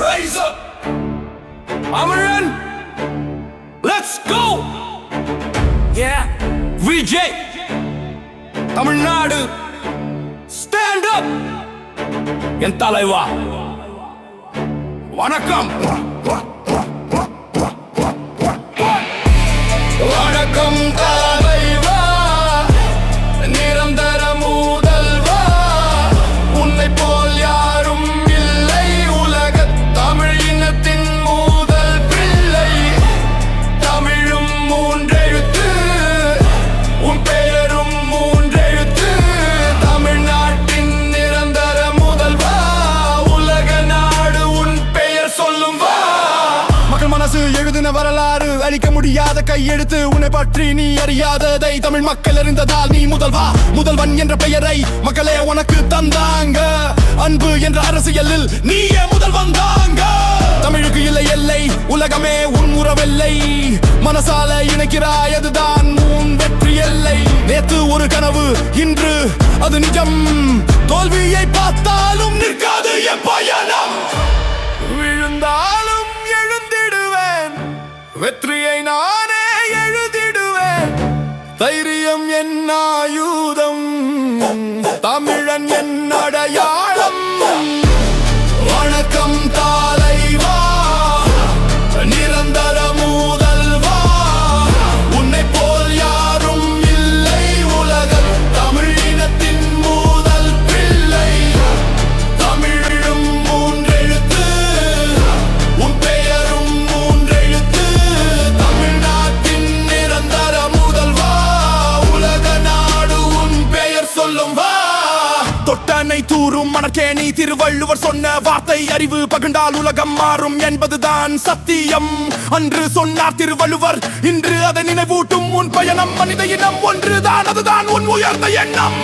Rise up, Amaran. Let's go. Yeah, Vijay, Tamil Nadu. Stand up. என் தலைவா வணக்கம். வணக்கம் தலைவா, நிரந்தர முதல்வா, உன்னை போல் யாரும் இல்லை உலகத் தமிழ் இனத்தின் முதல் பிள்ளை. தமிழும் மூன்றெழுத்து, உன் பெயரும் மூன்றெழுத்து. தமிழ்நாட்டின் நிரந்தர முதல்வா, உலக நாடு உன் பெயர் சொல்லும் வா. மக்கள் மனசு எழுதின வரலாறு, அழிக்க முடியாத கையெழுத்து. உன்னை பற்றி நீ அறியாததை தமிழ் மக்கள் அறிந்ததால் நீ முதல்வா. முதல்வன் என்ற பெயரை மக்களே உனக்கு தந்தாங்க. அன்பு என்ற அரசியலில் நீயே முதல் வந்தாங்க. தமிழுக்கு இல்லை எல்லை, உலகமே உன் உறவெல்லை. மனசால இணைக்கிறாய், அதுதான் உன் வெற்றி எல்லை. நேத்து ஒரு கனவு, இன்று அது நிஜம். தோல்வியை பார்த்தாலும் நிற்காது என் பயணம். விழுந்தாலும் எழுந்திடுவேன், வெற்றியை நானே எழுதிடுவேன். தைரியம் என் ஆயுதம், தமிழன் என் அடையாளம். வணக்கம் தலைவா, நிரந்தர முதல்வா, உன்னை போல் யாரும் இல்லை உலகத் தமிழ் இனத்தின் முதல் பிள்ளை. தமிழும் மூன்றெழுத்து, உன் பெயரும் மூன்றெழுத்து. தமிழ்நாட்டின் நிரந்தர முதல்வா, உலக நாடு உன் பெயர் சொல்லும் வா. தொட்டனை தூரும் மணற்கேணி, திருவள்ளுவர் சொன்ன வார்த்தை அறிவு பகிர்ந்தால் உலகம் மாறும் என்பதுதான் சத்தியம். அன்று சொன்னார் திருவள்ளுவர், இன்று அதை நினைவூட்டும் உன் பயணம். மனித இனம் ஒன்றுதான், அதுதான் உன் உயர்ந்த எண்ணம்.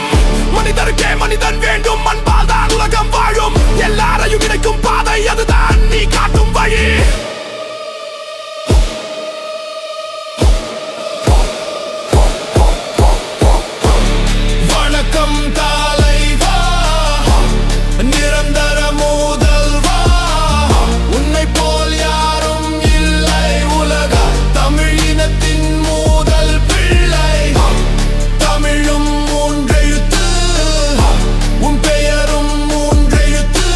மனிதருக்கே மனிதன் வேண்டும், அன்பால் தான் உலகம் வாழும். எல்லாரையும் இணைக்கும் பாதை, அதுதான் நீ காட்டும் வழி. வணக்கம் தலைவா, நிரந்தர முதல்வா, உன்னை போல் யாரும் இல்லை உலக தமிழ் இனத்தின் முதல் பிள்ளை. தமிழும் மூன்றெழுத்து, உன் பெயரும் மூன்றெழுத்து.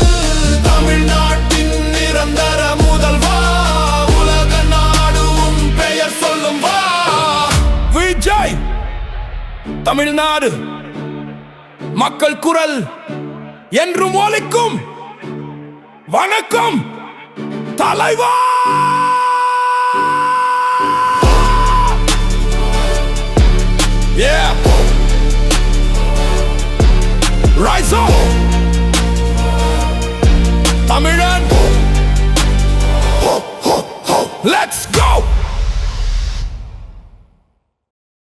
தமிழ்நாட்டின் நிரந்தர முதல்வா, உலக நாடு உன் பெயர் சொல்லும் வா. விஜய், தமிழ்நாடு மக்கள் குரல் என்றும் ஒலிக்கும். வணக்கம் தலைவா. Yeah, rise up, தமிழன். Let's go.